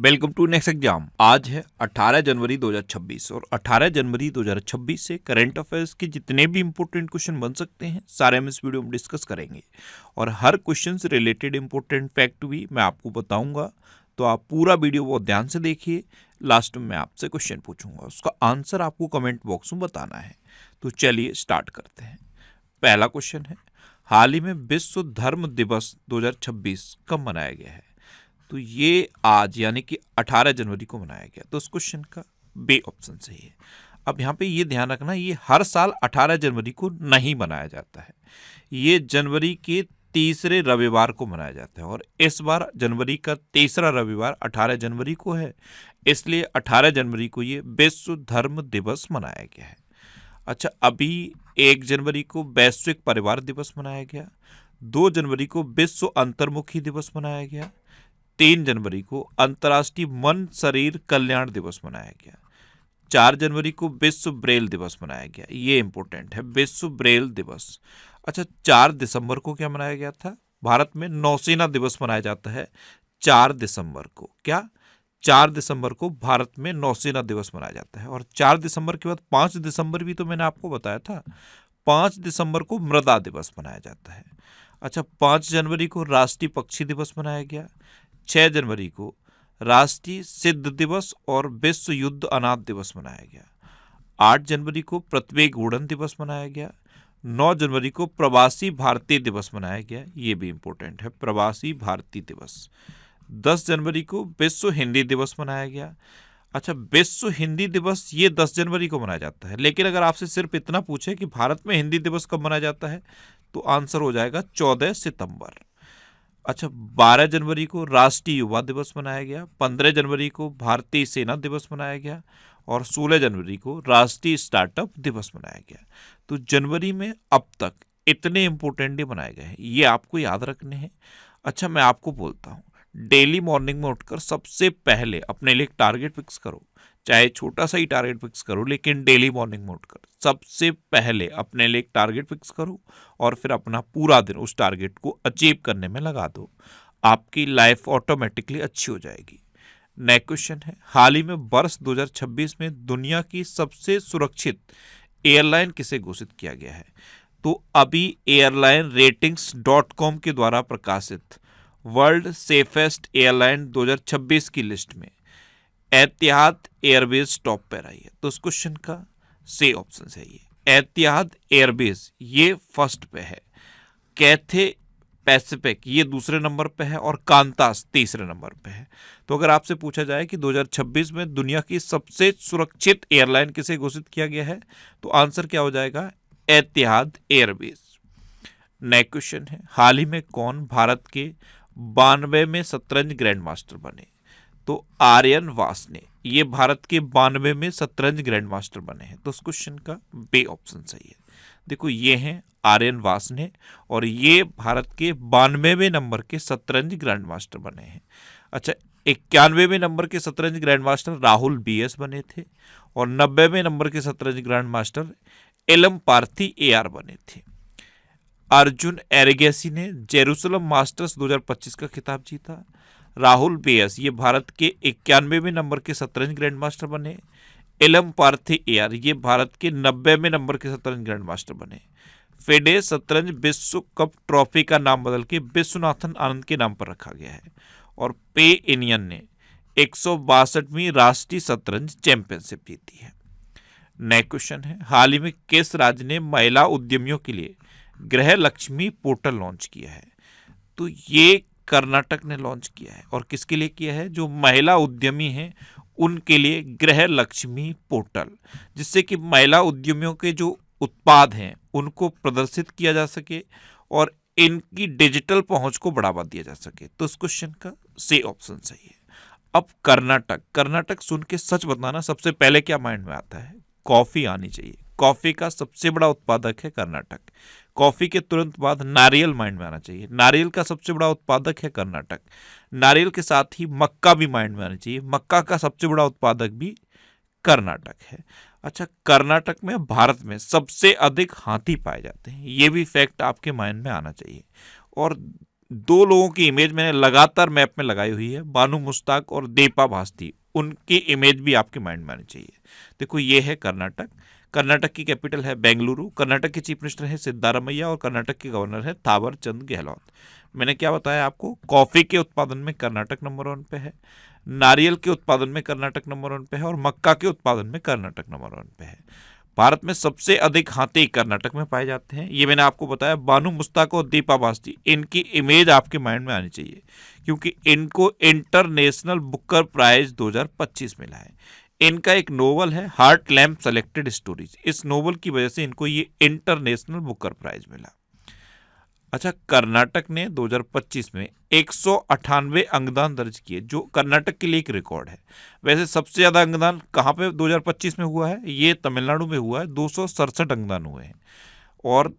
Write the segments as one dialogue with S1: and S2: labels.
S1: Welcome to next exam. आज है 18 जनवरी 2026 और 18 जनवरी 2026 से करंट अफेयर्स के जितने भी इंपॉर्टेंट क्वेश्चन बन सकते हैं सारे हम इस वीडियो में डिस्कस करेंगे और हर क्वेश्चन से रिलेटेड इंपॉर्टेंट फैक्ट भी मैं आपको बताऊंगा। तो आप पूरा वीडियो बहुत ध्यान से देखिए। लास्ट में मैं आपसे क्वेश्चन पूछूंगा, उसका आंसर आपको कमेंट बॉक्स में बताना है। तो चलिए स्टार्ट करते हैं। पहला क्वेश्चन है, हाल ही में विश्व धर्म दिवस 2026 कब मनाया गया है? तो ये आज यानी कि 18 जनवरी को मनाया गया। तो उस क्वेश्चन का बी ऑप्शन सही है। अब यहाँ पे ये ध्यान रखना, ये हर साल 18 जनवरी को नहीं मनाया जाता है, ये जनवरी के तीसरे रविवार को मनाया जाता है और इस बार जनवरी का तीसरा रविवार 18 जनवरी को है, इसलिए 18 जनवरी को ये विश्व धर्म दिवस मनाया गया है। अच्छा, अभी 1 जनवरी को वैश्विक परिवार दिवस मनाया गया, 2 जनवरी को विश्व अंतर्मुखी दिवस मनाया गया, 3 जनवरी को अंतर्राष्ट्रीय मन शरीर कल्याण दिवस मनाया गया, 4 जनवरी को विश्व ब्रेल दिवस मनाया गया। ये इंपॉर्टेंट है, विश्व ब्रेल दिवस। अच्छा, 4 दिसंबर को क्या मनाया गया था? भारत में नौसेना दिवस मनाया जाता है 4 दिसंबर को। क्या 4 दिसंबर को भारत में नौसेना दिवस मनाया जाता है। और 4 दिसंबर के बाद 5 दिसंबर भी तो मैंने आपको बताया था, 5 दिसंबर को मृदा दिवस मनाया जाता है। अच्छा, 5 जनवरी को राष्ट्रीय पक्षी दिवस मनाया गया, 6 जनवरी को राष्ट्रीय सिद्ध दिवस और विश्व युद्ध अनाथ दिवस मनाया गया, 8 जनवरी को पृथ्वी घूर्णन दिवस मनाया गया, 9 जनवरी को प्रवासी भारतीय दिवस मनाया गया। ये भी इंपॉर्टेंट है, प्रवासी भारतीय दिवस। 10 जनवरी को विश्व हिंदी दिवस मनाया गया। अच्छा, विश्व हिंदी दिवस ये 10 जनवरी को मनाया जाता है, लेकिन अगर आपसे सिर्फ इतना पूछे कि भारत में हिंदी दिवस कब मनाया जाता है तो आंसर हो जाएगा 14 सितंबर। अच्छा, 12 जनवरी को राष्ट्रीय युवा दिवस मनाया गया, 15 जनवरी को भारतीय सेना दिवस मनाया गया और 16 जनवरी को राष्ट्रीय स्टार्टअप दिवस मनाया गया। तो जनवरी में अब तक इतने इंपॉर्टेंट डे बनाए गए हैं, ये आपको याद रखने हैं। अच्छा, मैं आपको बोलता हूँ, डेली मॉर्निंग में उठकर सबसे पहले अपने लिए एक टारगेट फिक्स करो, चाहे छोटा सा ही टारगेट फिक्स करो, लेकिन डेली मॉर्निंग में उठकर सबसे पहले अपने लिए एक टारगेट फिक्स करो और फिर अपना पूरा दिन उस टारगेट को अचीव करने में लगा दो। आपकी लाइफ ऑटोमेटिकली अच्छी हो जाएगी। नेक्स्ट क्वेश्चन है, हाल ही में वर्ष 2026 में दुनिया की सबसे सुरक्षित एयरलाइन किसे घोषित किया गया है? तो अभी एयरलाइन रेटिंग्स.com के द्वारा प्रकाशित वर्ल्ड सेफेस्ट एयरलाइन 2026 की लिस्ट में एतिहाद एयरवेज टॉप पर आई है। तो उस क्वेश्चन का सी ऑप्शन सही है, एतिहाद एयरवेज ये फर्स्ट पे है, कैथे पैसिफिक ये दूसरे नंबर पे है और कांतास तीसरे नंबर पे है। तो अगर आपसे पूछा जाए कि 2026 में दुनिया की सबसे सुरक्षित एयरलाइन किसे घोषित किया गया है तो आंसर क्या हो जाएगा? एतिहाद एयरवेज। नेक्स्ट क्वेश्चन है, हाल ही में कौन भारत के 92 में शतरंज ग्रैंड मास्टर बने? तो आर्यन वास ने, ये भारत के 92 में शतरंज ग्रैंड मास्टर बने हैं। तो उस क्वेश्चन का बी ऑप्शन सही है। देखो, ये हैं आर्यन वास ने और ये भारत के 92वें नंबर के शतरंज ग्रैंड मास्टर बने हैं। अच्छा, 91वें नंबर के शतरंज ग्रैंड मास्टर राहुल BS बने थे और 90वें नंबर के शतरंज grand master Ilamparthi AR बने थे। अर्जुन एरिगेसी ने जेरूसलम मास्टर्स 2025 का खिताब जीता। राहुल BS ये भारत के 91वें नंबर के शतरंज ग्रैंड मास्टर बने। एलम पार्थी AR ये भारत के 90वें नंबर के शतरंज ग्रैंड मास्टर बने। फेडे शतरंज विश्व कप ट्रॉफी का नाम बदल के विश्वनाथन आनंद के नाम पर रखा गया है और पे इनियन ने 162वीं राष्ट्रीय शतरंज चैंपियनशिप जीती है। नेक्स्ट क्वेश्चन है, हाल ही में किस राज्य ने महिला उद्यमियों के लिए गृह लक्ष्मी पोर्टल लॉन्च किया है? तो ये कर्नाटक ने लॉन्च किया है और किसके लिए किया है? जो महिला उद्यमी हैं उनके लिए गृह लक्ष्मी पोर्टल, जिससे कि महिला उद्यमियों के जो उत्पाद हैं उनको प्रदर्शित किया जा सके और इनकी डिजिटल पहुंच को बढ़ावा दिया जा सके। तो इस क्वेश्चन का सी ऑप्शन सही है। अब कर्नाटक सुन के सच बताना, सबसे पहले क्या माइंड में आता है? कॉफी आनी चाहिए। कॉफी का सबसे बड़ा उत्पादक है कर्नाटक। कॉफी के तुरंत बाद नारियल माइंड में आना चाहिए, नारियल का सबसे बड़ा उत्पादक है कर्नाटक। नारियल के साथ ही मक्का भी माइंड में आना चाहिए, मक्का का सबसे बड़ा उत्पादक भी कर्नाटक है। अच्छा, कर्नाटक में भारत में सबसे अधिक हाथी पाए जाते हैं, ये भी फैक्ट आपके माइंड में आना चाहिए। और दो लोगों की इमेज मैंने लगातार मैप में लगाई हुई है, बानू मुश्ताक और दीपा भास्ती। उनकी इमेज भी आपके माइंड में आनी चाहिए। देखो ये है कर्नाटक। कर्नाटक की कैपिटल है बेंगलुरु। कर्नाटक के चीफ मिनिस्टर है सिद्धारमैया और कर्नाटक के गवर्नर है थावर चंद गहलोत। मैंने क्या बताया आपको, कॉफी के उत्पादन में कर्नाटक नंबर 1 पे है, नारियल के उत्पादन में कर्नाटक नंबर 1 पे है और मक्का के उत्पादन में कर्नाटक नंबर 1 पे है। भारत में सबसे अधिक हाथी कर्नाटक में पाए जाते हैं। ये मैंने आपको बताया। बानू मुश्ताक और दीपा भास्ती, इनकी इमेज आपके माइंड में आनी चाहिए क्योंकि इनको इंटरनेशनल बुकर प्राइज 2025 मिला है। इनका एक नोवेल है हार्ट लैम्प सेलेक्टेड स्टोरीज। इस नोवेल की वजह से इनको ये इंटरनेशनल बुकर प्राइज मिला। अच्छा, कर्नाटक ने 2025 में 198 अंगदान दर्ज किए, जो कर्नाटक के लिए एक रिकॉर्ड है। वैसे सबसे ज़्यादा अंगदान कहाँ पे 2025 में हुआ है? ये तमिलनाडु में हुआ है, 267 अंगदान हुए हैं। और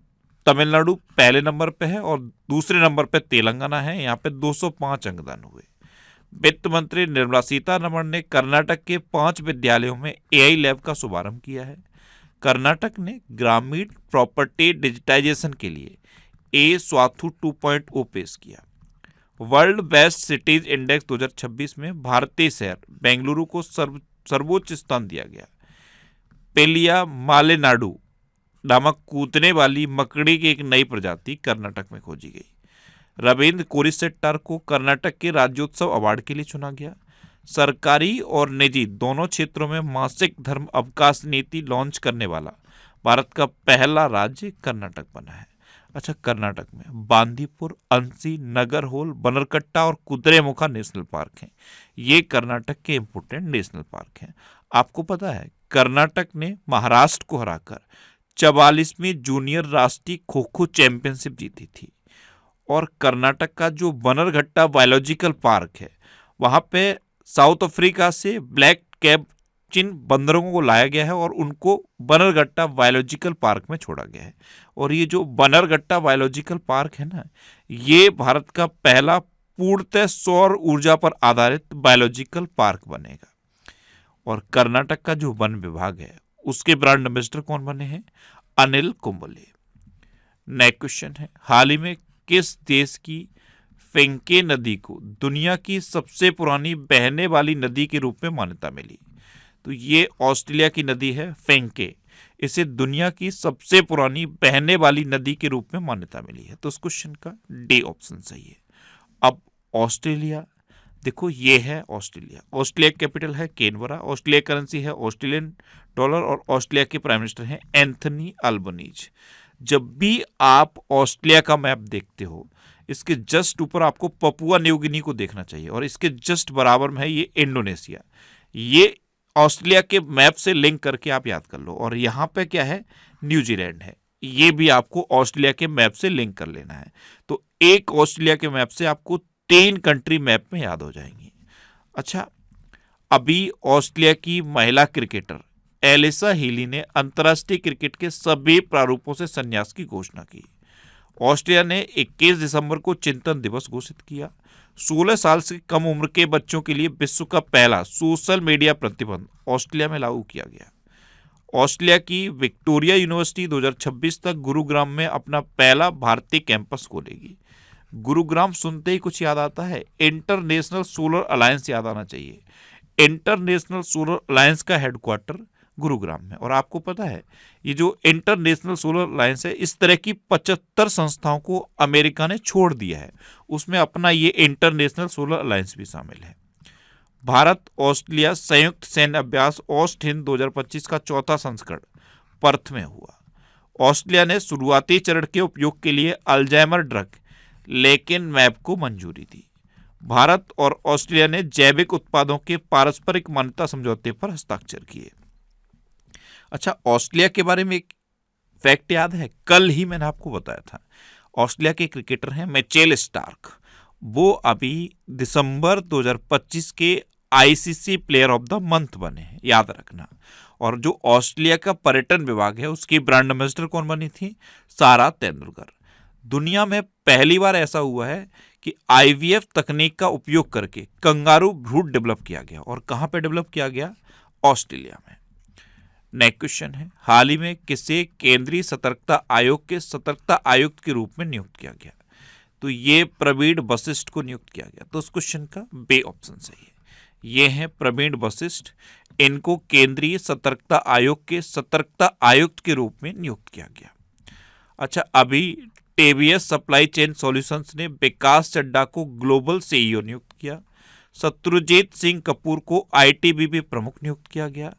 S1: तमिलनाडु पहले नंबर पे है और दूसरे नंबर पे तेलंगाना है, यहाँ पे 205 अंगदान हुए। वित्त मंत्री निर्मला सीतारमण ने कर्नाटक के 5 विद्यालयों में AI लैब का शुभारंभ किया है। कर्नाटक ने ग्रामीण प्रॉपर्टी डिजिटाइजेशन के लिए स्वाथु 2.0 पेश किया। वर्ल्ड बेस्ट सिटीज इंडेक्स 2026 में भारतीय शहर बेंगलुरु को सर्वोच्च स्थान दिया गया। पेलिया मालेनाडु नामक कूदने वाली मकड़ी की एक नई प्रजाति कर्नाटक में खोजी गई। रविंद्र कोरिसेट्टार को कर्नाटक के राज्योत्सव अवार्ड के लिए चुना गया। सरकारी और निजी दोनों क्षेत्रों में मासिक धर्म अवकाश नीति लॉन्च करने वाला भारत का पहला राज्य कर्नाटक बना है। अच्छा, कर्नाटक में बांदीपुर, अंसी, नगरहोल, बनरकट्टा और कुद्रेमुखा नेशनल पार्क हैं। ये कर्नाटक के इंपोर्टेंट नेशनल पार्क हैं। आपको पता है कर्नाटक ने महाराष्ट्र को हराकर 44वीं जूनियर राष्ट्रीय खो खो चैंपियनशिप जीती थी। और कर्नाटक का जो बनरघट्टा बायोलॉजिकल पार्क है, वहाँ पे साउथ अफ्रीका से ब्लैक कैप चिन बंदरों को लाया गया है और उनको बनरघट्टा बायोलॉजिकल पार्क में छोड़ा गया है। और ये जो बनरघट्टा बायोलॉजिकल पार्क है ना, ये भारत का पहला पूर्णतः सौर ऊर्जा पर आधारित बायोलॉजिकल पार्क बनेगा। और कर्नाटक का जो वन विभाग है, उसके ब्रांड एम्बेसडर कौन बने हैं? अनिल कुंबले। नेक्स्ट क्वेश्चन है, हाल ही में किस देश की फेंके नदी को दुनिया की सबसे पुरानी बहने वाली नदी के रूप में मान्यता मिली? तो ये ऑस्ट्रेलिया की नदी है फेंके। इसे दुनिया की सबसे पुरानी बहने वाली नदी के रूप में मान्यता मिली है। तो उस क्वेश्चन का डी ऑप्शन सही है। अब ऑस्ट्रेलिया, देखो ये है ऑस्ट्रेलिया। ऑस्ट्रेलिया की कैपिटल है कैनबरा। ऑस्ट्रेलिया करेंसी है ऑस्ट्रेलियन डॉलर और ऑस्ट्रेलिया के प्राइम मिनिस्टर हैं एंथनी अल्बनीज। जब भी आप ऑस्ट्रेलिया का मैप देखते हो, इसके जस्ट ऊपर आपको पपुआ न्यू गिनी को देखना चाहिए और इसके जस्ट बराबर में है ये इंडोनेशिया। ये ऑस्ट्रेलिया के मैप से लिंक करके आप याद कर लो। और यहाँ पे क्या है? न्यूजीलैंड है। ये भी आपको ऑस्ट्रेलिया के मैप से लिंक कर लेना है। तो एक ऑस्ट्रेलिया के मैप से आपको 3 कंट्री मैप में याद हो जाएंगी। अच्छा, अभी ऑस्ट्रेलिया की महिला क्रिकेटर एलिसा हीली ने अंतर्राष्ट्रीय क्रिकेट के सभी प्रारूपों से संन्यास की घोषणा की। ऑस्ट्रेलिया ने 21 दिसंबर को चिंतन दिवस घोषित किया। 16 साल से कम उम्र के बच्चों के लिए विश्व का पहला सोशल मीडिया प्रतिबंध ऑस्ट्रेलिया में लागू किया गया। ऑस्ट्रेलिया की विक्टोरिया यूनिवर्सिटी 2026 तक गुरुग्राम में अपना पहला भारतीय कैंपस खोलेगी। गुरुग्राम सुनते ही कुछ याद आता है? इंटरनेशनल सोलर अलायंस याद आना चाहिए। इंटरनेशनल सोलर अलायंस का हेडक्वार्टर गुरुग्राम में। और आपको पता है ये जो इंटरनेशनल सोलर अलायंस है, इस तरह की 75 संस्थाओं को अमेरिका ने छोड़ दिया है। उसमें अपना ये इंटरनेशनल सोलर अलायंस भी शामिल है। भारत ऑस्ट्रेलिया संयुक्त सैन्य अभ्यास ऑस्ट हिंद 2025 का चौथा संस्करण पर्थ में हुआ। ऑस्ट्रेलिया ने शुरुआती चरण के उपयोग के लिए अल्जाइमर ड्रग लेकिन मैप को मंजूरी दी। भारत और ऑस्ट्रेलिया ने जैविक उत्पादों के पारस्परिक मान्यता समझौते पर हस्ताक्षर किए। अच्छा, ऑस्ट्रेलिया के बारे में एक फैक्ट याद है? कल ही मैंने आपको बताया था। ऑस्ट्रेलिया के क्रिकेटर हैं मिचेल स्टार्क। वो अभी दिसंबर 2025 के ICC player of the month बने हैं, याद रखना। और जो ऑस्ट्रेलिया का पर्यटन विभाग है, उसकी ब्रांड एम्बेसडर कौन बनी थी? सारा तेंदुलकर। दुनिया में पहली बार ऐसा हुआ है कि IVF तकनीक का उपयोग करके कंगारू भ्रूण डेवलप किया गया। और कहाँ पे डेवलप किया गया? ऑस्ट्रेलिया में। नेक्स्ट क्वेश्चन है, हाल ही में किसे केंद्रीय सतर्कता आयोग के सतर्कता आयुक्त के रूप में नियुक्त किया गया? तो ये प्रवीण वशिष्ठ को नियुक्त किया गया। तो उस क्वेश्चन का बे ऑप्शन सही है। ये हैं प्रवीण वशिष्ठ, इनको केंद्रीय सतर्कता आयोग के सतर्कता आयुक्त के रूप में नियुक्त किया गया। अच्छा, अभी टीवीएस सप्लाई चेन सॉल्यूशंस ने विकास चड्डा को ग्लोबल सीईओ नियुक्त किया। शत्रुजीत सिंह कपूर को आईटीबीपी प्रमुख नियुक्त किया गया।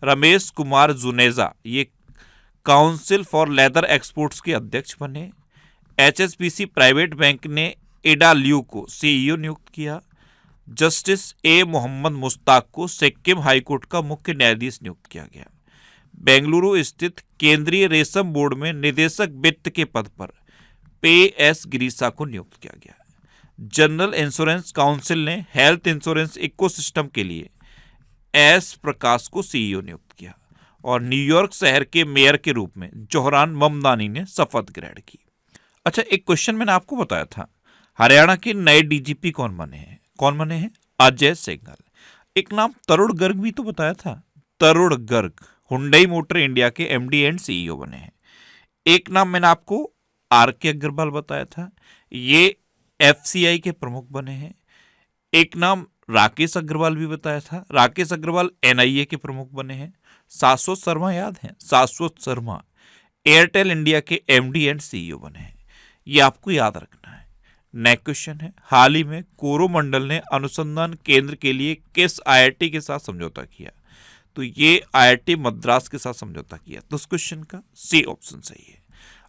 S1: रमेश कुमार जुनेजा ये काउंसिल फॉर लेदर एक्सपोर्ट्स के अध्यक्ष बने। एचएसबीसी प्राइवेट बैंक ने एडा ल्यू को सीईओ नियुक्त किया। जस्टिस ए मोहम्मद मुश्ताक को सिक्किम हाईकोर्ट का मुख्य न्यायाधीश नियुक्त किया गया। बेंगलुरु स्थित केंद्रीय रेशम बोर्ड में निदेशक वित्त के पद पर पे एस गिरीसा को नियुक्त किया गया। जनरल इंश्योरेंस काउंसिल ने हेल्थ इंश्योरेंस इकोसिस्टम के लिए एस प्रकाश को सीईओ नियुक्त किया। और न्यूयॉर्क शहर के मेयर के रूप में जोहरान ममदानी ने शपथ ग्रहण की। अच्छा, एक क्वेश्चन मैंने आपको बताया था, हरियाणा के नए डीजीपी कौन बने हैं? कौन बने हैं? अजय सिंघल। एक नाम तरुण गर्ग भी तो बताया था, तरुण गर्ग हुंडई मोटर इंडिया के एमडी एंड सीईओ बने हैं। एक नाम मैंने आपको आर के अग्रवाल बताया था, ये एफसीआई के प्रमुख बने हैं। एक नाम राकेश अग्रवाल भी बताया था, राकेश अग्रवाल एनआईए के प्रमुख बने हैं। शाश्वत शर्मा याद है? शाश्वत शर्मा एयरटेल इंडिया के एमडी एंड सीईओ बने हैं। ये आपको याद रखना है। नेक्स्ट क्वेश्चन है, हाल ही में कोरोमंडल ने अनुसंधान केंद्र के लिए किस आईआईटी के साथ समझौता किया? तो ये आईआईटी मद्रास के साथ समझौता किया। तो उस क्वेश्चन का सी ऑप्शन सही है।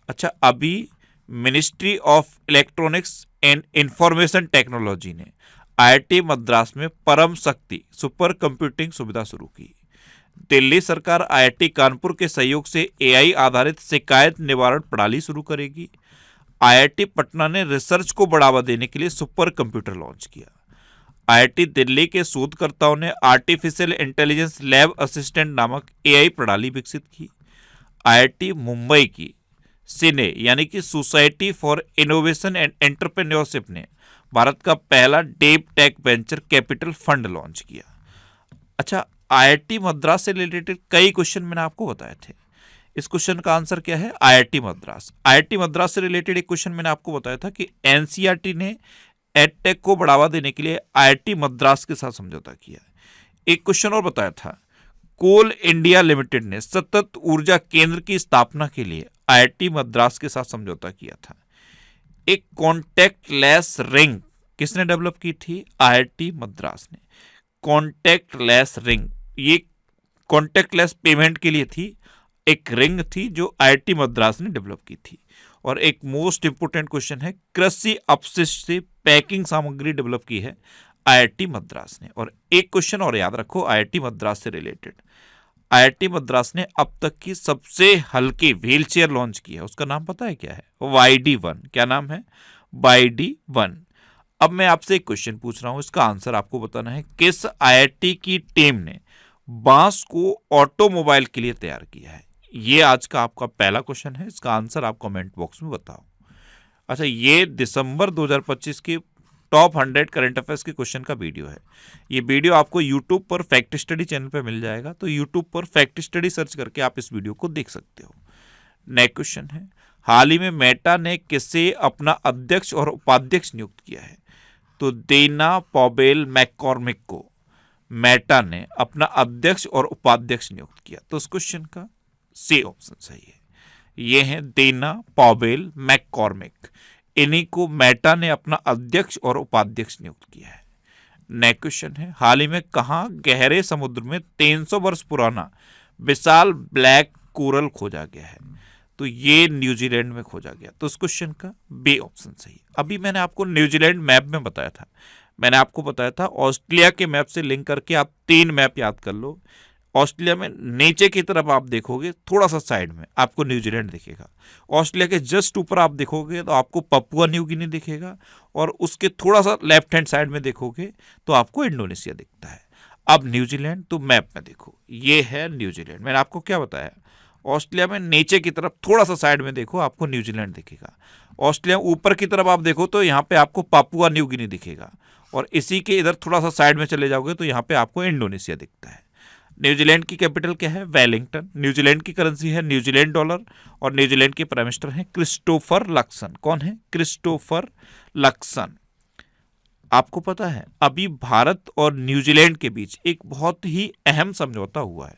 S1: अच्छा, अभी ministry of electronics and information technology ने आईआईटी मद्रास में परम शक्ति सुपर कंप्यूटिंग सुविधा शुरू की। दिल्ली सरकार आईआईटी कानपुर के सहयोग से एआई आधारित शिकायत निवारण प्रणाली शुरू करेगी। आईआईटी पटना ने रिसर्च को बढ़ावा देने के लिए सुपर कंप्यूटर लॉन्च किया। आईआईटी दिल्ली के शोधकर्ताओं ने आर्टिफिशियल इंटेलिजेंस लैब असिस्टेंट नामक एआई प्रणाली विकसित की। आईआईटी मुंबई की सिने यानी कि society for innovation and entrepreneurship ने भारत का पहला deep tech venture capital fund launch किया। अच्छा, आईआईटी मद्रास से रिलेटेड कई क्वेश्चन मैंने आपको बताए थे। इस क्वेश्चन का आंसर क्या है? आईआईटी मद्रास। आईआईटी मद्रास से रिलेटेड एक क्वेश्चन मैंने आपको बताया था कि एनसीईआरटी ने एडटेक को बढ़ावा देने के लिए आईआईटी मद्रास के साथ समझौता किया। एक क्वेश्चन और बताया था, कोल इंडिया लिमिटेड ने सतत ऊर्जा केंद्र की स्थापना के लिए आईआईटी मद्रास के साथ समझौता किया था। एक कॉन्टैक्टलेस रिंग किसने डेवलप की थी? आईआईटी मद्रास ने। कॉन्टैक्टलेस रिंग, ये कॉन्टैक्टलेस पेमेंट के लिए थी, एक रिंग थी जो आईआईटी मद्रास ने डेवलप की थी। और एक मोस्ट इंपोर्टेंट क्वेश्चन है, कृषि अपशिष्ट से पैकिंग सामग्री डेवलप की है आईआईटी मद्रास ने। और एक क्वेश्चन और याद रखो आईआईटी मद्रास से रिलेटेड, आईआईटी मद्रास ने अब तक की सबसे हल्की व्हील चेयर लॉन्च की है, उसका नाम पता है क्या है? YD1। क्या नाम है? YD1। अब मैं आपसे एक क्वेश्चन पूछ रहा हूं, इसका आंसर आपको बताना है। किस आईआईटी की टीम ने बांस को ऑटोमोबाइल के लिए तैयार किया है? ये आज का आपका पहला क्वेश्चन है, इसका आंसर आप कमेंट बॉक्स में बताओ। अच्छा, ये दिसंबर 2025 की टॉप 100 करंट अफेयर्स के क्वेश्चन का वीडियो है। ये वीडियो आपको यूट्यूब पर फैक्ट स्टडी चैनल पर मिल जाएगा, तो यूट्यूब पर फैक्ट स्टडी सर्च करके आप इस वीडियो को देख सकते हो। नेक्स्ट क्वेश्चन है, हाल ही में मेटा ने किसे अपना अध्यक्ष और उपाध्यक्ष नियुक्त किया है? तो डेना पॉवेल मैककॉर्मिक को मेटा ने अपना अध्यक्ष और उपाध्यक्ष नियुक्त किया। तो उस क्वेश्चन का सी ऑप्शन सही है। ये हैं डेना पॉवेल मैककॉर्मिक, इन्हीं को मेटा ने अपना अध्यक्ष और उपाध्यक्ष नियुक्त किया है। नेक्स्ट क्वेश्चन है, हाल ही में कहाँ गहरे समुद्र में 300 वर्ष पुराना विशाल ब्लैक कोरल खोजा गया है? तो ये न्यूजीलैंड में खोजा गया। तो उस क्वेश्चन का बी ऑप्शन सही है। अभी मैंने आपको न्यूजीलैंड मैप में बताया था, मैंने आपको बताया था ऑस्ट्रेलिया के मैप से लिंक करके आप 3 मैप याद कर लो। ऑस्ट्रेलिया में नीचे की तरफ आप देखोगे, थोड़ा सा साइड में आपको न्यूजीलैंड दिखेगा। ऑस्ट्रेलिया के जस्ट ऊपर आप देखोगे तो आपको पपुआ न्यू गिनी दिखेगा, और उसके थोड़ा सा लेफ्ट हैंड साइड में देखोगे तो आपको इंडोनेशिया दिखता है। अब न्यूजीलैंड तो मैप में देखो, ये है न्यूजीलैंड। मैंने आपको क्या बताया, ऑस्ट्रेलिया में नीचे की तरफ थोड़ा सा साइड में देखो आपको न्यूजीलैंड दिखेगा। ऑस्ट्रेलिया ऊपर की तरफ आप देखो तो यहाँ पे आपको पापुआ न्यू गिनी दिखेगा, और इसी के इधर थोड़ा सा साइड में चले जाओगे तो यहाँ पे आपको इंडोनेशिया दिखता है। न्यूजीलैंड की कैपिटल क्या है? वेलिंगटन। न्यूजीलैंड की करेंसी है न्यूजीलैंड डॉलर और न्यूजीलैंड के प्राइम मिनिस्टर हैं क्रिस्टोफर लक्सन। कौन है? Christopher Luxon. आपको पता है अभी भारत और न्यूजीलैंड के बीच एक बहुत ही अहम समझौता हुआ है,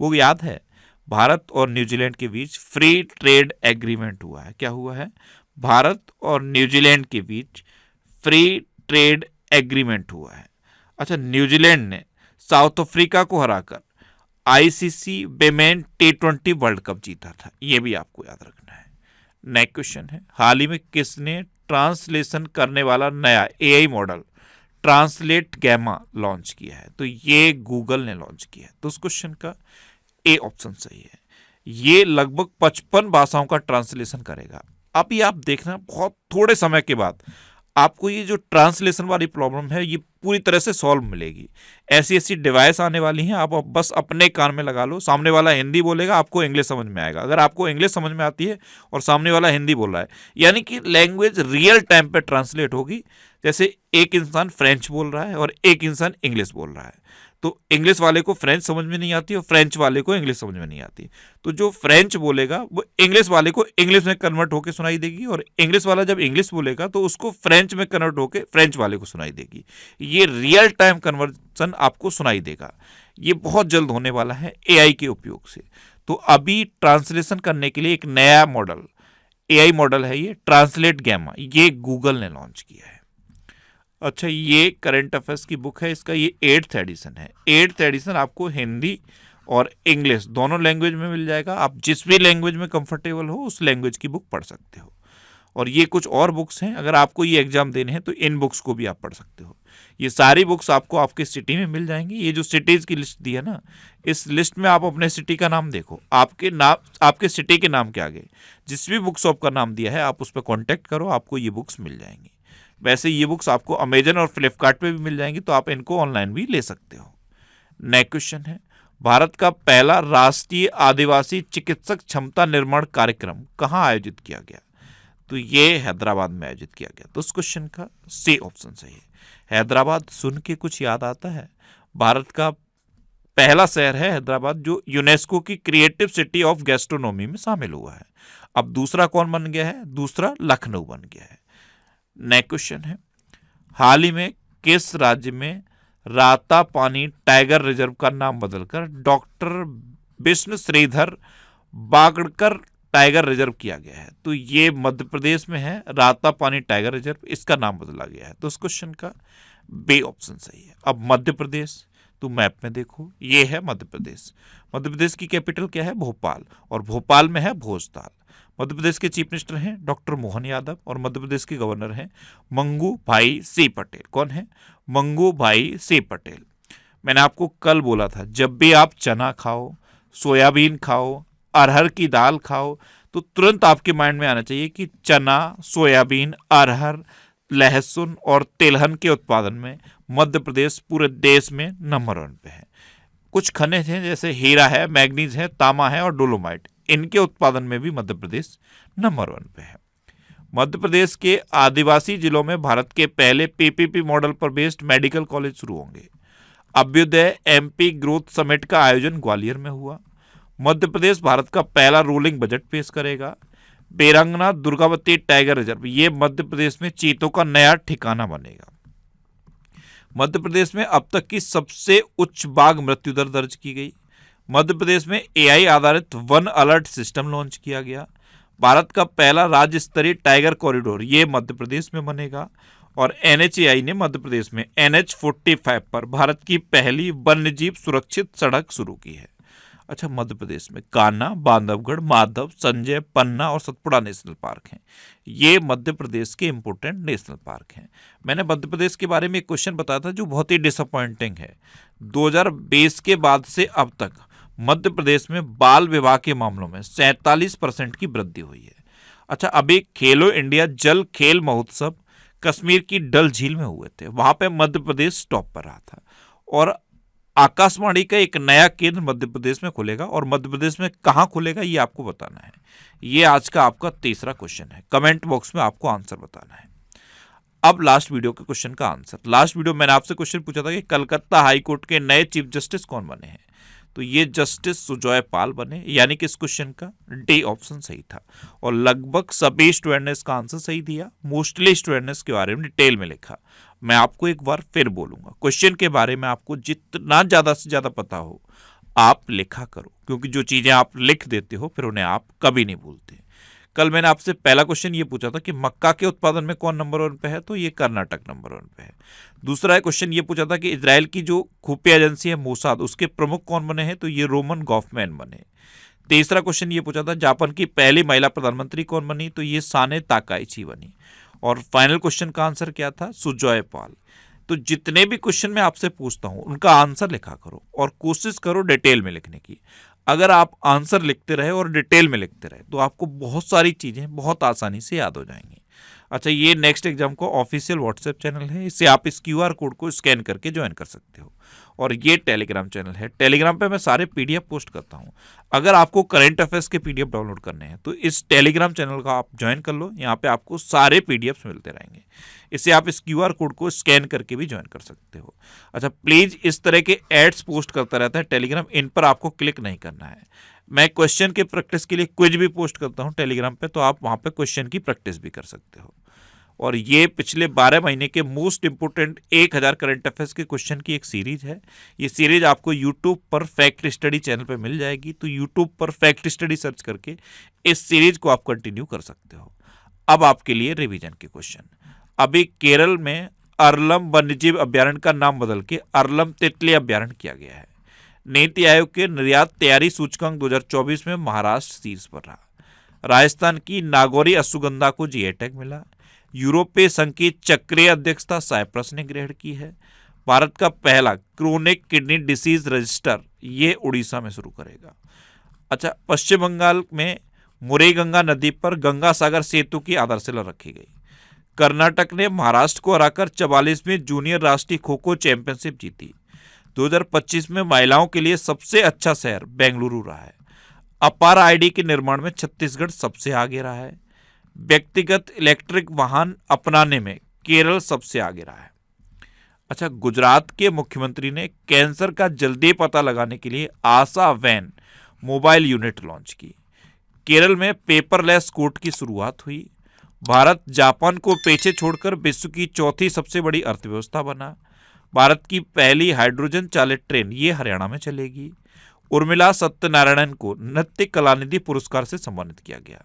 S1: वो याद है? भारत और न्यूजीलैंड के बीच फ्री ट्रेड एग्रीमेंट हुआ है। क्या हुआ है? भारत और न्यूजीलैंड के बीच फ्री ट्रेड एग्रीमेंट हुआ है। अच्छा, न्यूजीलैंड ने साउथ अफ्रीका को हराकर ICC women T20 world cup जीता था, ये भी आपको याद रखना है। नेक्स्ट क्वेश्चन है, हाल ही में किसने ट्रांसलेशन करने वाला नया AI model translate Gemma launch किया है? तो ये गूगल ने लॉन्च किया है। तो उस क्वेश्चन का ए ऑप्शन सही है। ये लगभग 55 भाषाओं का ट्रांसलेशन करेगा। अभी आप देखना बहुत थोड़े समय के बाद आपको ये जो ट्रांसलेशन वाली प्रॉब्लम है ये पूरी तरह से सॉल्व मिलेगी। ऐसी ऐसी डिवाइस आने वाली हैं, आप बस अपने कान में लगा लो, सामने वाला हिंदी बोलेगा, आपको इंग्लिश समझ में आएगा। अगर आपको इंग्लिश समझ में आती है और सामने वाला हिंदी बोल रहा है, यानी कि लैंग्वेज रियल टाइम पे ट्रांसलेट होगी। जैसे एक इंसान फ्रेंच बोल रहा है और एक इंसान इंग्लिश बोल रहा है, तो इंग्लिश वाले को फ्रेंच समझ में नहीं आती और फ्रेंच वाले को इंग्लिश समझ में नहीं आती, तो जो फ्रेंच बोलेगा वो इंग्लिश वाले को इंग्लिश में कन्वर्ट होकर सुनाई देगी और इंग्लिश वाला जब इंग्लिश बोलेगा तो उसको फ्रेंच में कन्वर्ट होकर फ्रेंच वाले को सुनाई देगी। ये रियल टाइम कन्वर्जन आपको सुनाई देगा। ये बहुत जल्द होने वाला है एआई के उपयोग से। तो अभी ट्रांसलेशन करने के लिए एक नया मॉडल, एआई मॉडल है ये ट्रांसलेट गैमा, ये गूगल ने लॉन्च किया है। अच्छा, ये करंट अफेयर्स की बुक है, इसका ये 8th एडिशन है। 8th एडिशन आपको हिंदी और इंग्लिश दोनों लैंग्वेज में मिल जाएगा। आप जिस भी लैंग्वेज में कंफर्टेबल हो उस लैंग्वेज की बुक पढ़ सकते हो। और ये कुछ और बुक्स हैं, अगर आपको ये एग्जाम देने हैं तो इन बुक्स को भी आप पढ़ सकते हो। ये सारी बुक्स आपको आपके सिटी में मिल जाएंगी। ये जो सिटीज़ की लिस्ट दी है ना, इस लिस्ट में आप अपने सिटी का नाम देखो, आपके सिटी के नाम के आगे जिस भी बुक शॉप का नाम दिया है आप उस पर कॉन्टैक्ट करो, आपको ये बुक्स मिल जाएंगी। वैसे ये बुक्स आपको अमेजन और फ्लिपकार्ट पे भी मिल जाएंगी, तो आप इनको ऑनलाइन भी ले सकते हो। नेक्स्ट क्वेश्चन है, भारत का पहला राष्ट्रीय आदिवासी चिकित्सक क्षमता निर्माण कार्यक्रम कहाँ आयोजित किया गया? तो ये हैदराबाद में आयोजित किया गया। तो उस क्वेश्चन का सी ऑप्शन सही है। हैदराबाद सुन के कुछ याद आता है? भारत का पहला शहर है हैदराबाद जो यूनेस्को की क्रिएटिव सिटी ऑफ गैस्ट्रोनॉमी में शामिल हुआ है। अब दूसरा कौन बन गया है? दूसरा लखनऊ बन गया है। नेक्स्ट क्वेश्चन है, हाल ही में किस राज्य में रातापानी टाइगर रिजर्व का नाम बदलकर doctor Vishnu Shridhar Bagadkar tiger reserve किया गया है? तो ये मध्य प्रदेश में है रातापानी टाइगर रिजर्व, इसका नाम बदला गया है। तो उस क्वेश्चन का बी ऑप्शन सही है। अब मध्य प्रदेश, तो मैप में देखो ये है मध्य प्रदेश। मध्य प्रदेश की कैपिटल क्या है? भोपाल, और भोपाल में है भोजताल। मध्य प्रदेश के चीफ मिनिस्टर हैं डॉक्टर मोहन यादव और मध्य प्रदेश के गवर्नर हैं मंगू भाई सी पटेल। कौन है? मंगू भाई सी पटेल। मैंने आपको कल बोला था जब भी आप चना खाओ, सोयाबीन खाओ, अरहर की दाल खाओ, तो तुरंत आपके माइंड में आना चाहिए कि चना, सोयाबीन, अरहर, लहसुन और तिलहन के उत्पादन में मध्य प्रदेश पूरे देश में नंबर 1 पे है। कुछ खनिज हैं जैसे हीरा है, मैग्नीज है, तांबा है और डोलोमाइट, इनके उत्पादन में भी मध्य प्रदेश नंबर 1 पे है। मध्य प्रदेश के आदिवासी जिलों में भारत के पहले पीपीपी मॉडल पर बेस्ड मेडिकल कॉलेज शुरू होंगे। अभ्युदय एमपी ग्रोथ समिट का आयोजन ग्वालियर में हुआ। मध्य प्रदेश भारत का पहला रोलिंग बजट पेश करेगा। बेरंगना दुर्गावती टाइगर रिजर्व, ये मध्य प्रदेश में चीतों का नया ठिकाना बनेगा। मध्य प्रदेश में अब तक की सबसे उच्च बाघ मृत्यु दर दर्ज की गई। मध्य प्रदेश में एआई आधारित वन अलर्ट सिस्टम लॉन्च किया गया। भारत का पहला राज्य स्तरीय टाइगर कॉरिडोर ये मध्य प्रदेश में बनेगा। और एनएचएआई ने मध्य प्रदेश में NH45 पर भारत की पहली वन्यजीव सुरक्षित सड़क शुरू की है। अच्छा, मध्य प्रदेश में कान्हा, बांधवगढ़, माधव, संजय, पन्ना और सतपुड़ा नेशनल पार्क हैं। ये मध्य प्रदेश के इंपोर्टेंट नेशनल पार्क हैं। मैंने मध्य प्रदेश के बारे में एक क्वेश्चन बताया था जो बहुत ही डिसअपॉइंटिंग है। 2020 के बाद से अब तक मध्य प्रदेश में बाल विवाह के मामलों में 47% की वृद्धि हुई है। अच्छा, अभी खेलो इंडिया जल खेल महोत्सव कश्मीर की डल झील में हुए थे, वहां पे मध्य प्रदेश टॉप पर रहा था। और आकाशवाणी का एक नया केंद्र मध्य प्रदेश में खुलेगा, और मध्य प्रदेश में कहाँ खुलेगा ये आपको बताना है। ये आज का आपका तीसरा क्वेश्चन है, कमेंट बॉक्स में आपको आंसर बताना है। अब लास्ट वीडियो के क्वेश्चन का आंसर। लास्ट वीडियो मैंने आपसे क्वेश्चन पूछा था कि कलकत्ता हाई कोर्ट के नए चीफ जस्टिस कौन बने हैं। तो ये जस्टिस सुजॉय पाल बने, यानी कि इस क्वेश्चन का डी ऑप्शन सही था। और लगभग सभी स्टूडेंट ने इसका आंसर सही दिया, मोस्टली स्टूडेंट ने इसके बारे में डिटेल में लिखा। मैं आपको एक बार फिर बोलूंगा, क्वेश्चन के बारे में आपको जितना ज़्यादा से ज़्यादा पता हो आप लिखा करो, क्योंकि जो चीज़ें आप लिख देते हो फिर उन्हें आप कभी नहीं भूलते। कल मैंने आपसे पहला क्वेश्चन ये पूछा था कि मक्का के उत्पादन में कौन नंबर 1 पे है, तो ये कर्नाटक नंबर 1 पे है। दूसरा क्वेश्चन ये पूछा था कि इजराइल की जो खुफिया एजेंसी है मोसाद, उसके प्रमुख कौन बने हैं, तो ये रोमन गॉफमैन बने। तीसरा क्वेश्चन ये पूछा था जापान की पहली महिला प्रधानमंत्री कौन बनी, तो ये साने ताकाइची बनी। और फाइनल क्वेश्चन का आंसर क्या था, सुजॉय पाल। तो जितने भी क्वेश्चन मैं आपसे पूछता हूं उनका आंसर लिखा करो और कोशिश करो डिटेल में लिखने की। अगर आप आंसर लिखते रहे और डिटेल में लिखते रहे तो आपको बहुत सारी चीज़ें बहुत आसानी से याद हो जाएंगी। अच्छा, ये नेक्स्ट एग्जाम को ऑफिशियल व्हाट्सएप चैनल है, इससे आप इस QR कोड को स्कैन करके ज्वाइन कर सकते हो। और ये टेलीग्राम चैनल है, टेलीग्राम पे मैं सारे PDF पोस्ट करता हूँ। अगर आपको करंट अफेयर्स के PDF डाउनलोड करने हैं तो इस टेलीग्राम चैनल का आप ज्वाइन कर लो, यहाँ पे आपको सारे PDFs मिलते रहेंगे। इससे आप इस QR कोड को स्कैन करके भी ज्वाइन कर सकते हो। अच्छा, प्लीज़ इस तरह के एड्स पोस्ट करता रहता है टेलीग्राम, इन पर आपको क्लिक नहीं करना है। मैं क्वेश्चन के प्रैक्टिस के लिए क्विज भी पोस्ट करता हूँ टेलीग्राम पे, तो आप वहाँ पे क्वेश्चन की प्रैक्टिस भी कर सकते हो। और ये पिछले 12 महीने के मोस्ट इंपोर्टेंट 1000 करंट अफेयर्स के क्वेश्चन की एक सीरीज है। ये सीरीज आपको यूट्यूब पर फैक्ट स्टडी चैनल पे मिल जाएगी, तो यूट्यूब पर फैक्ट स्टडी सर्च करके इस सीरीज को आप कंटिन्यू कर सकते हो। अब आपके लिए रिवीजन के क्वेश्चन। अभी केरल में अरलम वन्यजीव अभ्यारण्य का नाम बदल के अरलम तितली अभ्यारण्य किया गया है। नीति आयोग के निर्यात तैयारी सूचकांक 2024 में महाराष्ट्र शीर्ष पर रहा। राजस्थान की नागौरी अश्वगंधा को GI टैग मिला। यूरोपीय संघ की चक्रीय अध्यक्षता साइप्रस ने ग्रहण की है। भारत का पहला क्रोनिक किडनी डिसीज रजिस्टर ये उड़ीसा में शुरू करेगा। अच्छा, पश्चिम बंगाल में मुरेगंगा नदी पर गंगा सागर सेतु की आधारशिला रखी गई। कर्नाटक ने महाराष्ट्र को हराकर 44वीं जूनियर राष्ट्रीय खो खो चैंपियनशिप जीती। 2025 में महिलाओं के लिए सबसे अच्छा शहर बेंगलुरु रहा है। अपार ID के निर्माण में छत्तीसगढ़ सबसे आगे रहा है। व्यक्तिगत इलेक्ट्रिक वाहन अपनाने में केरल सबसे आगे रहा है। अच्छा, गुजरात के मुख्यमंत्री ने कैंसर का जल्दी पता लगाने के लिए आशा वैन मोबाइल यूनिट लॉन्च की। केरल में पेपरलेस कोर्ट की शुरुआत हुई। भारत जापान को पीछे छोड़कर विश्व की चौथी सबसे बड़ी अर्थव्यवस्था बना। भारत की पहली हाइड्रोजन चालित ट्रेन ये हरियाणा में चलेगी। उर्मिला सत्यनारायणन को नृत्य कलानिधि पुरस्कार से सम्मानित किया गया।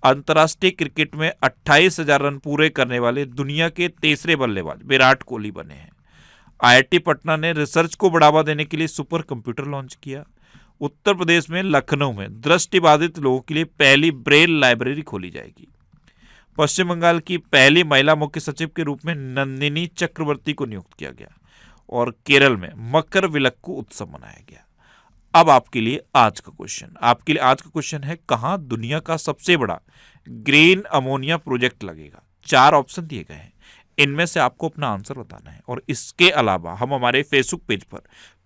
S1: अंतर्राष्ट्रीय क्रिकेट में 28,000 रन पूरे करने वाले दुनिया के तीसरे बल्लेबाज विराट कोहली बने हैं। IIT पटना ने रिसर्च को बढ़ावा देने के लिए सुपर कंप्यूटर लॉन्च किया। उत्तर प्रदेश में लखनऊ में दृष्टिबाधित लोगों के लिए पहली ब्रेल लाइब्रेरी खोली जाएगी। पश्चिम बंगाल की पहली महिला मुख्य सचिव के रूप में नंदिनी चक्रवर्ती को नियुक्त किया गया। और केरल में मकर विलक्कू उत्सव मनाया गया। अब आपके लिए आज का क्वेश्चन है, कहां दुनिया का सबसे बड़ा ग्रीन अमोनिया प्रोजेक्ट लगेगा। 4 ऑप्शन दिए गए हैं, इनमें से आपको अपना आंसर बताना है। और इसके अलावा हम हमारे फेसबुक पेज पर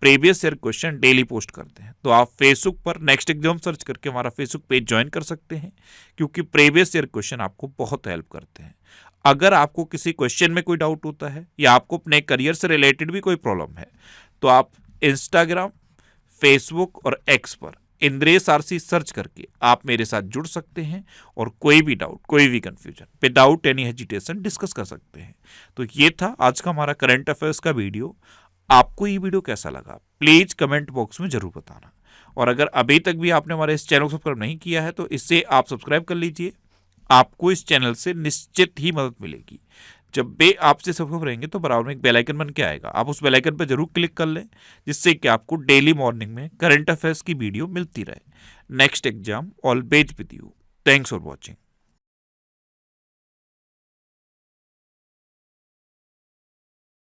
S1: previous year question daily post करते हैं, तो आप फेसबुक पर नेक्स्ट एग्जाम सर्च करके हमारा फेसबुक पेज ज्वाइन कर सकते हैं, क्योंकि प्रीवियस ईयर क्वेश्चन आपको बहुत हेल्प करते हैं। अगर आपको किसी क्वेश्चन में कोई डाउट होता है या आपको अपने करियर से रिलेटेड भी कोई प्रॉब्लम है, तो आप इंस्टाग्राम, फेसबुक और X पर इंद्रेश RC सर्च करके आप मेरे साथ जुड़ सकते हैं और कोई भी डाउट, कोई भी confusion without any hesitation discuss कर सकते हैं। तो ये था आज का हमारा करंट अफेयर्स का वीडियो। आपको ये वीडियो कैसा लगा प्लीज कमेंट बॉक्स में जरूर बताना। और अगर अभी तक भी आपने हमारे इस चैनल को सब्सक्राइब नहीं किया है तो इससे आप सब्सक्राइब कर लीजिए। आपको इस चैनल से निश्चित ही मदद मिलेगी। जब भी आपसे सब्सक्राइब रहेंगे तो बराबर में एक बेल आइकन बन के आएगा, आप उस बेल आइकन पर जरूर क्लिक कर लें, जिससे कि आपको डेली मॉर्निंग में करंट अफेयर्स की वीडियो मिलती रहे। Next exam always with you. Thanks for watching.